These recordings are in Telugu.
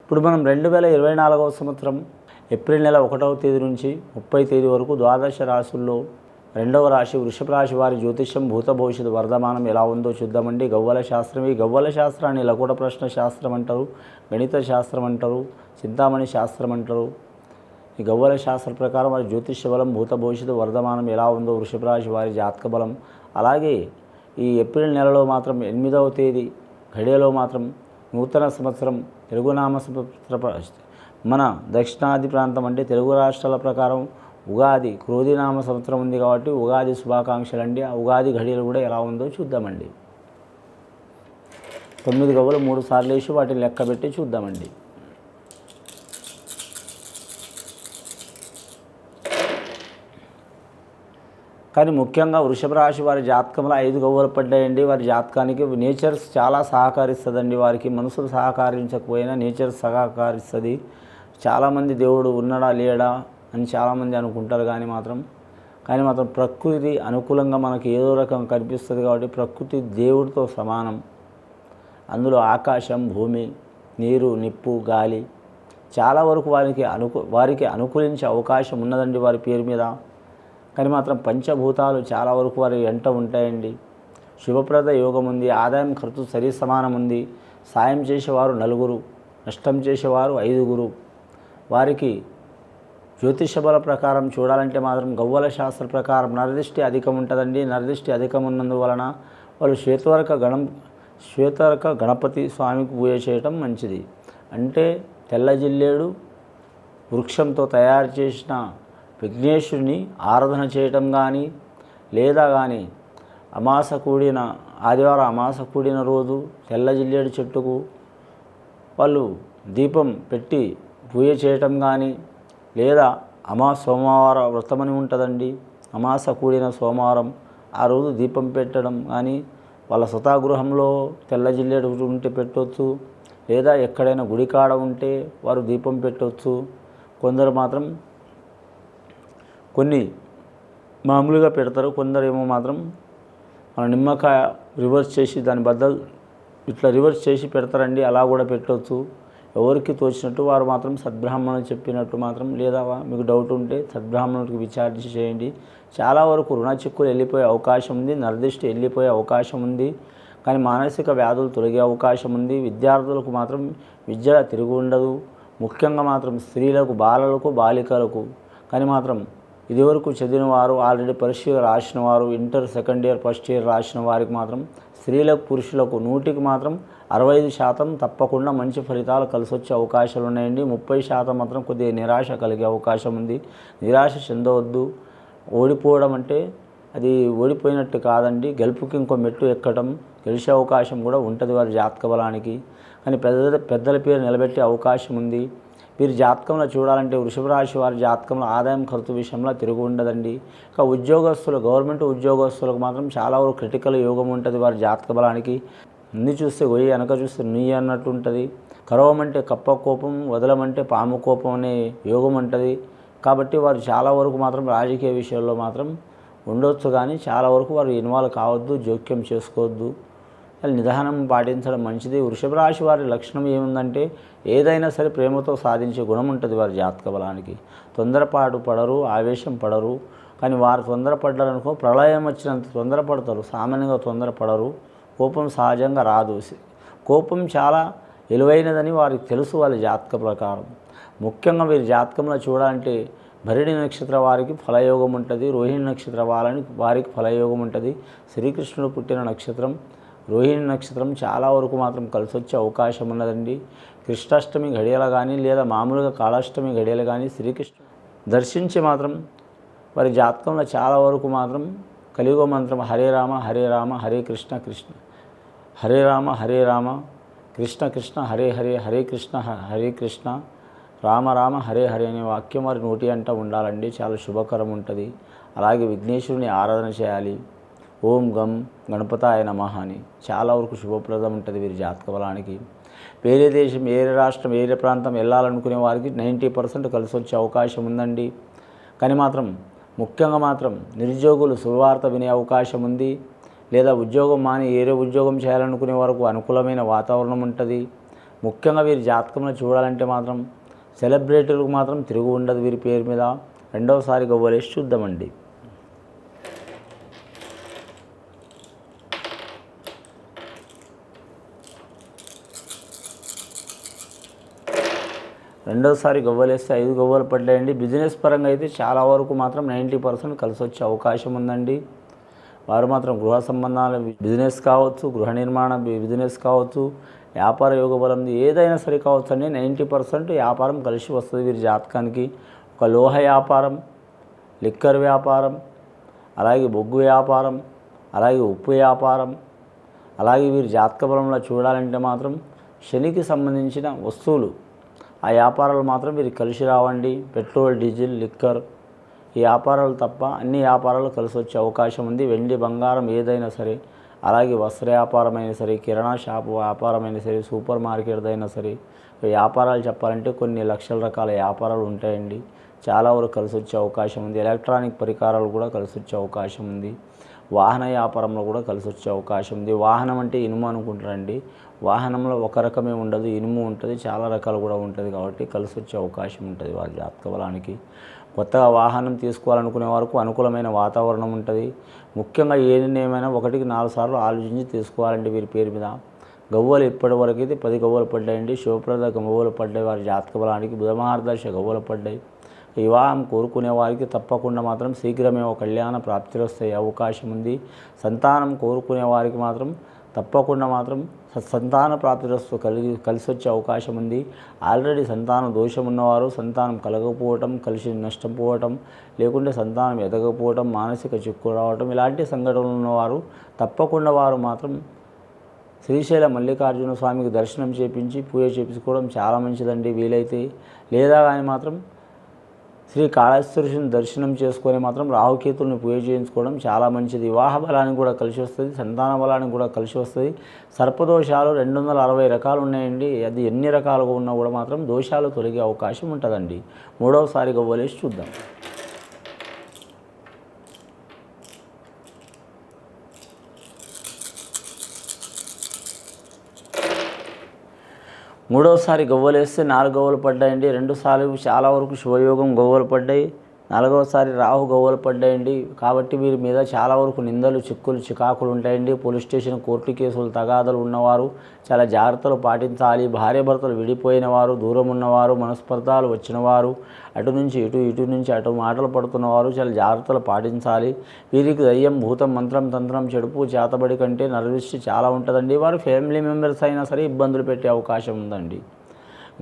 ఇప్పుడు మనం 2024వ సంవత్సరం ఏప్రిల్ నెల 1వ తేదీ నుంచి 30వ తేదీ వరకు ద్వాదశ రాశుల్లో రెండవ రాశి వృషభ రాశి వారి జ్యోతిష్యం భూత భవిష్యత్తు వర్ధమానం ఎలా ఉందో చూద్దామండి. గవ్వల శాస్త్రం, ఈ గవ్వల శాస్త్రాన్ని లకుట ప్రశ్న శాస్త్రం అంటారు, గణిత శాస్త్రం అంటారు, చింతామణి శాస్త్రం అంటారు. ఈ గవ్వల శాస్త్రం ప్రకారం వారి జ్యోతిష్య బలం భూత భవిష్యత్తు వర్ధమానం ఎలా ఉందో వృషభ రాశి వారి జాతక బలం. అలాగే ఈ ఏప్రిల్ నెలలో మాత్రం 8వ తేదీ ఘడియలో మాత్రం నూతన సంవత్సరం తెలుగునామ సంవత్సర మన దక్షిణాది ప్రాంతం అంటే తెలుగు రాష్ట్రాల ప్రకారం ఉగాది క్రోధినామ సంవత్సరం ఉంది కాబట్టి ఉగాది శుభాకాంక్షలు అండి. ఆ ఉగాది ఘడియలు కూడా ఎలా ఉందో చూద్దామండి. 9 గవ్వలు 3 సార్లు వేసి వాటిని లెక్కబెట్టి చూద్దామండి. కానీ ముఖ్యంగా వృషభ రాశి వారి జాతకంలో 5 గవ్వలు పడ్డాయండి. వారి జాతకానికి నేచర్స్ చాలా సహకరిస్తుందండి. వారికి మనసులు సహకరించకపోయినా నేచర్ సహకరిస్తుంది. చాలామంది దేవుడు ఉన్నాడా లేడా అని చాలామంది అనుకుంటారు, కానీ మాత్రం ప్రకృతి అనుకూలంగా మనకి ఏదో రకం కనిపిస్తుంది కాబట్టి ప్రకృతి దేవుడితో సమానం. అందులో ఆకాశం, భూమి, నీరు, నిప్పు, గాలి చాలా వరకు వారికి అనుకూలించే అవకాశం ఉన్నదండి వారి పేరు మీద. కానీ మాత్రం పంచభూతాలు చాలా వరకు వారి వెంట ఉంటాయండి. శుభప్రద యోగం ఉంది, ఆదాయం ఖర్చు సరి సమానం ఉంది. సాయం చేసేవారు 4, నష్టం చేసేవారు 5. వారికి జ్యోతిష బల ప్రకారం చూడాలంటే మాత్రం గవ్వల శాస్త్ర ప్రకారం నరదిష్టి అధికం ఉంటుందండి. నరదిష్టి అధికం ఉన్నందువలన వాళ్ళు శ్వేతరక గణపతి స్వామికి పూజ చేయటం మంచిది. అంటే తెల్ల జిల్లేడు వృక్షంతో తయారు చేసిన విఘ్నేశ్వరుని ఆరాధన చేయటం కానీ లేదా ఆదివారం అమాస కూడిన రోజు తెల్ల జిల్లేడు చెట్టుకు వాళ్ళు దీపం పెట్టి పూజ చేయటం కానీ లేదా సోమవారం వ్రతమని ఉంటుందండి. అమాస కూడిన సోమవారం ఆ రోజు దీపం పెట్టడం కానీ వాళ్ళ స్వతాగృహంలో తెల్ల జిల్లేడు ఉంటే పెట్టవచ్చు, లేదా ఎక్కడైనా గుడికాడ ఉంటే వారు దీపం పెట్టవచ్చు. కొందరు మాత్రం కొన్ని మామూలుగా పెడతారు, కొందరేమో మాత్రం మన నిమ్మకాయ రివర్స్ చేసి దాని బద్దలు ఇట్లా రివర్స్ చేసి పెడతారండి. అలా కూడా పెట్టవచ్చు. ఎవరికి తోచినట్టు వారు మాత్రం సద్బ్రాహ్మణులు చెప్పినట్టు మాత్రం, లేదా మీకు డౌట్ ఉంటే సద్బ్రాహ్మణుడికి విచారణ చేయండి. చాలా వరకు రుణ చిక్కులు వెళ్ళిపోయే అవకాశం ఉంది, నరదిష్టి వెళ్ళిపోయే అవకాశం ఉంది. కానీ మానసిక వ్యాధులు తొలగే అవకాశం ఉంది. విద్యార్థులకు మాత్రం విద్య తిరిగి ఉండదు. ముఖ్యంగా మాత్రం స్త్రీలకు, బాలలకు, బాలికలకు. కానీ మాత్రం ఇదివరకు చదివిన వారు, ఆల్రెడీ పరీక్ష రాసిన వారు, inter second year first year రాసిన వారికి మాత్రం స్త్రీలకు, పురుషులకు 100కి మాత్రం 65% తప్పకుండా మంచి ఫలితాలు కలిసి వచ్చే అవకాశాలు ఉన్నాయండి. 30% మాత్రం కొద్దిగా నిరాశ కలిగే అవకాశం ఉంది. నిరాశ చెందవద్దు. ఓడిపోవడం అంటే అది ఓడిపోయినట్టు కాదండి, గెలుపుకి ఇంకో మెట్టు ఎక్కడం, గెలిచే అవకాశం కూడా ఉంటుంది వారి జాతక బలానికి. కానీ పెద్దల పేరు నిలబెట్టే అవకాశం ఉంది. వీరి జాతకంలో చూడాలంటే వృషభ రాశి వారి జాతకంలో ఆదాయం ఖర్చు విషయంలో తిరుగు ఉండదండి. ఇక గవర్నమెంట్ ఉద్యోగస్తులకు మాత్రం చాలా వరకు క్రిటికల్ యోగం ఉంటుంది వారి జాతక బలానికి. అన్ని చూస్తే గొయ్యి, వెనక చూస్తే నుయ్యి అన్నట్టు ఉంటుంది. కరవమంటే కప్ప కోపం, వదలమంటే పాము కోపం అనే యోగం ఉంటుంది. కాబట్టి వారు చాలా వరకు మాత్రం రాజకీయ విషయాల్లో మాత్రం ఉండొచ్చు, కానీ చాలా వరకు వారు ఇన్వాల్వ్ కావద్దు, జోక్యం చేసుకోవద్దు. నిదానం పాటించడం మంచిది. వృషభ రాశి వారి లక్షణం ఏముందంటే ఏదైనా సరే ప్రేమతో సాధించే గుణం ఉంటుంది వారి జాతక బలానికి. తొందరపాటు పడరు, ఆవేశం పడరు. కానీ వారు తొందరపడ్డారనుకో ప్రళయం వచ్చినంత తొందరపడతారు, సామాన్యంగా తొందరపడరు. కోపం సహజంగా రాదు. కోపం చాలా విలువైనదని వారికి తెలుసు వాళ్ళ జాతక ప్రకారం. ముఖ్యంగా వీరి జాతకంలో చూడాలంటే భరణి నక్షత్ర వారికి ఫలయోగం ఉంటుంది, రోహిణి నక్షత్ర వారికి ఫలయోగం ఉంటుంది. శ్రీకృష్ణుడు పుట్టిన నక్షత్రం రోహిణి నక్షత్రం చాలా వరకు మాత్రం కలిసి వచ్చే అవకాశం ఉన్నదండి. కృష్ణాష్టమి ఘడియలు కానీ లేదా మామూలుగా కాళాష్టమి ఘడియలు కానీ శ్రీకృష్ణుడు దర్శించి మాత్రం వారి జాతకంలో చాలా వరకు మాత్రం కలియుగ మంత్రం హరే రామ హరే రామ హరే కృష్ణ కృష్ణ హరే రామ హరే రామ కృష్ణ కృష్ణ హరే హరే హరే కృష్ణ హరే కృష్ణ రామ రామ హరే హరే అనే వాక్యం వారి నోటి అంట ఉండాలండి. చాలా శుభకరం ఉంటుంది. అలాగే విఘ్నేశ్వరుని ఆరాధన చేయాలి. ఓం గం గణపతాయ నమః అని చాలా వరకు శుభప్రదం ఉంటుంది వీరి జాతక బలానికి. వేరే దేశం, వేరే రాష్ట్రం, వేరే ప్రాంతం వెళ్ళాలనుకునే వారికి 90% కలిసి వచ్చే అవకాశం ఉందండి. కానీ మాత్రం ముఖ్యంగా మాత్రం నిరుద్యోగులు శుభవార్త వినే అవకాశం ఉంది. లేదా ఉద్యోగం మాని వేరే ఉద్యోగం చేయాలనుకునే వరకు అనుకూలమైన వాతావరణం ఉంటుంది. ముఖ్యంగా వీరి జాతకంలో చూడాలంటే మాత్రం సెలబ్రిటీలకు మాత్రం తిరుగు ఉండదు వీరి పేరు మీద. రెండవసారి గవ్వలేసి చూద్దామండి. రెండోసారి గవ్వలేస్తే 5 గవ్వలు పడ్డాయండి. బిజినెస్ పరంగా అయితే చాలా వరకు మాత్రం 90% కలిసి వచ్చే అవకాశం ఉందండి. వారు మాత్రం గృహ సంబంధాల బిజినెస్ కావచ్చు, గృహ నిర్మాణ బిజినెస్ కావచ్చు, వ్యాపార యోగ బలం ఏదైనా సరే కావచ్చు అండి. 90% వ్యాపారం కలిసి వస్తుంది వీరి జాతకానికి. ఒక లోహ వ్యాపారం, లిక్కర్ వ్యాపారం, అలాగే బొగ్గు వ్యాపారం, అలాగే ఉప్పు వ్యాపారం, అలాగే వీరి జాతక బలంలో చూడాలంటే మాత్రం శనికి సంబంధించిన వస్తువులు ఆ వ్యాపారాలు మాత్రం వీరికి కలిసి రావండి. పెట్రోల్, డీజిల్, లిక్కర్ ఈ వ్యాపారాలు తప్ప అన్ని వ్యాపారాలు కలిసి వచ్చే అవకాశం ఉంది. వెండి, బంగారం ఏదైనా సరే, అలాగే వస్త్ర వ్యాపారం అయినా సరే, కిరాణా షాపు వ్యాపారం అయినా సరే, సూపర్ మార్కెట్ అయినా సరే, వ్యాపారాలు చెప్పాలంటే కొన్ని లక్షల రకాల వ్యాపారాలు ఉంటాయండి. చాలా వరకు కలిసి వచ్చే అవకాశం ఉంది. ఎలక్ట్రానిక్ పరికరాలు కూడా కలిసి వచ్చే అవకాశం ఉంది. వాహన వ్యాపారంలో కూడా కలిసి వచ్చే అవకాశం ఉంది. వాహనం అంటే ఇనుము అనుకుంటారండి. వాహనంలో ఒక రకమే ఉండదు, ఇనుము ఉంటుంది, చాలా రకాలు కూడా ఉంటుంది. కాబట్టి కలిసి వచ్చే అవకాశం ఉంటుంది వారి జాతక బలానికి. కొత్తగా వాహనం తీసుకోవాలనుకునే వారికి అనుకూలమైన వాతావరణం ఉంటుంది. ముఖ్యంగా ఏ నిర్ణయమైనా 1కి 4 సార్లు ఆలోచించి తీసుకోవాలండి వీరి పేరు మీద. గవ్వలు ఇప్పటివరకు అయితే 10 గవ్వలు పడ్డాయండి. శివప్రద గవ్వలు పడ్డాయి వారి జాతక బలానికి. బుధమహారదశ గవ్వలు పడ్డాయి. వివాహం కోరుకునే వారికి తప్పకుండా మాత్రం శీఘ్రమే ఒక కళ్యాణ ప్రాప్తిలో వస్తే అవకాశం ఉంది. సంతానం కోరుకునే వారికి మాత్రం తప్పకుండా మాత్రం సంతాన ప్రాప్తిరస్తు కలిసి వచ్చే అవకాశం ఉంది. ఆల్రెడీ సంతాన దోషం ఉన్నవారు సంతానం కలగకపోవటం, కలిసి నష్టపోవటం, లేకుంటే సంతానం ఎదగకపోవటం, మానసిక చిక్కు రావటం ఇలాంటి సంఘటనలు ఉన్నవారు తప్పకుండా వారు మాత్రం శ్రీశైల మల్లికార్జున స్వామికి దర్శనం చేపించి పూజ చేపించుకోవడం చాలా మంచిదండి. వీలైతే లేదా కానీ మాత్రం శ్రీ కాళేశ్వరుని దర్శనం చేసుకొని మాత్రం రాహుకేతుల్ని పూజ చేయించుకోవడం చాలా మంచిది. వివాహ బలానికి కూడా కలిసి వస్తుంది, సంతాన బలానికి కూడా కలిసి వస్తుంది. సర్పదోషాలు 260 రకాలు ఉన్నాయండి. అది ఎన్ని రకాలుగా ఉన్నా కూడా మాత్రం దోషాలు తొలగే అవకాశం ఉంటుందండి. మూడవసారి గవ్వలేసి చూద్దాం. మూడవసారి గవ్వలేస్తే 4 గవ్వలు పడ్డాయండి. 2 సార్లు చాలా వరకు శుభయోగం గవ్వలు పడ్డాయి. 4వసారి రాహు గవ్వలు పడ్డాయండి. కాబట్టి వీరి మీద చాలా వరకు నిందలు, చిక్కులు, చికాకులు ఉంటాయండి. పోలీస్ స్టేషన్, కోర్టు కేసులు, తగాదాలు ఉన్నవారు చాలా జాగ్రత్తలు పాటించాలి. భార్యాభర్తలు విడిపోయిన వారు, దూరం ఉన్నవారు, మనస్పర్ధాలు వచ్చినవారు, అటు నుంచి ఇటు, ఇటు నుంచి అటు మాటలు పడుతున్నవారు చాలా జాగ్రత్తలు పాటించాలి. వీరికి దయ్యం, భూతం, మంత్రం, తంత్రం, చెడుపు, చేతబడి కంటే నరదృష్టి చాలా ఉంటుందండి. వారు ఫ్యామిలీ మెంబర్స్ అయినా సరే ఇబ్బందులు పెట్టే అవకాశం ఉందండి.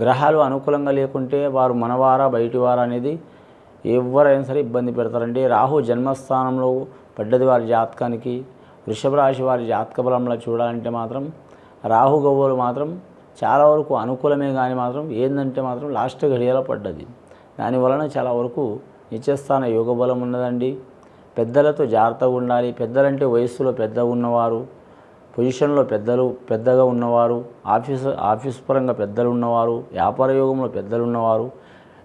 గ్రహాలు అనుకూలంగా లేకుంటే వారు మనవారా బయటివారా అనేది ఎవరైనా సరే ఇబ్బంది పెడతారండి. రాహు జన్మస్థానంలో పడ్డది వారి జాతకానికి. వృషభ రాశి వారి జాతక బలంలో చూడాలంటే మాత్రం రాహు గవ్వలు మాత్రం చాలా వరకు అనుకూలమే, కానీ మాత్రం ఏంటంటే మాత్రం లాస్ట్ ఘడియలో పడ్డది. దానివలన చాలా వరకు నిత్యస్థాన యోగ బలం ఉన్నదండి. పెద్దలతో జాగ్రత్తగా ఉండాలి. పెద్దలంటే వయస్సులో పెద్దగా ఉన్నవారు, పొజిషన్లో పెద్దగా ఉన్నవారు, ఆఫీస్ పరంగా పెద్దలు ఉన్నవారు, వ్యాపార యోగంలో పెద్దలు ఉన్నవారు,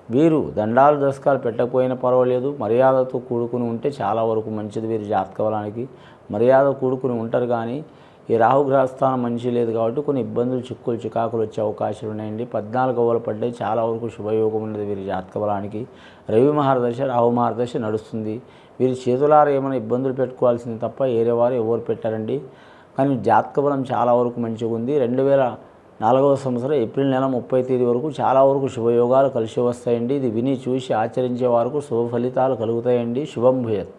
వీరు దండాలు దశకాలు పెట్టకపోయినా పర్వాలేదు, మర్యాదతో కూడుకుని ఉంటే చాలా వరకు మంచిది. వీరి జాతక బలానికి మర్యాద కూడుకుని ఉంటారు. కానీ ఈ రాహుగ్రహస్థానం మంచి లేదు కాబట్టి కొన్ని ఇబ్బందులు, చిక్కులు, చికాకులు వచ్చే అవకాశాలు ఉన్నాయండి. 14 గవ్వలు పడ్డాయి. చాలా వరకు శుభయోగం ఉన్నది వీరి జాతక బలానికి. రవి మహారదశ, రాహు మహారదశ నడుస్తుంది. వీరి చేతులారా ఏమైనా ఇబ్బందులు పెట్టుకోవాల్సింది తప్ప ఏరేవారు ఎవరు పెట్టారండి. కానీ జాతక బలం చాలా వరకు మంచిగా ఉంది. 2004వ సంవత్సరం ఏప్రిల్ నెల 30వ తేదీ వరకు చాలా వరకు శుభయోగాలు కలిసి వస్తాయండి. ఇది విని చూసి ఆచరించే వారికి శుభ ఫలితాలు కలుగుతాయండి. శుభం భూయత్.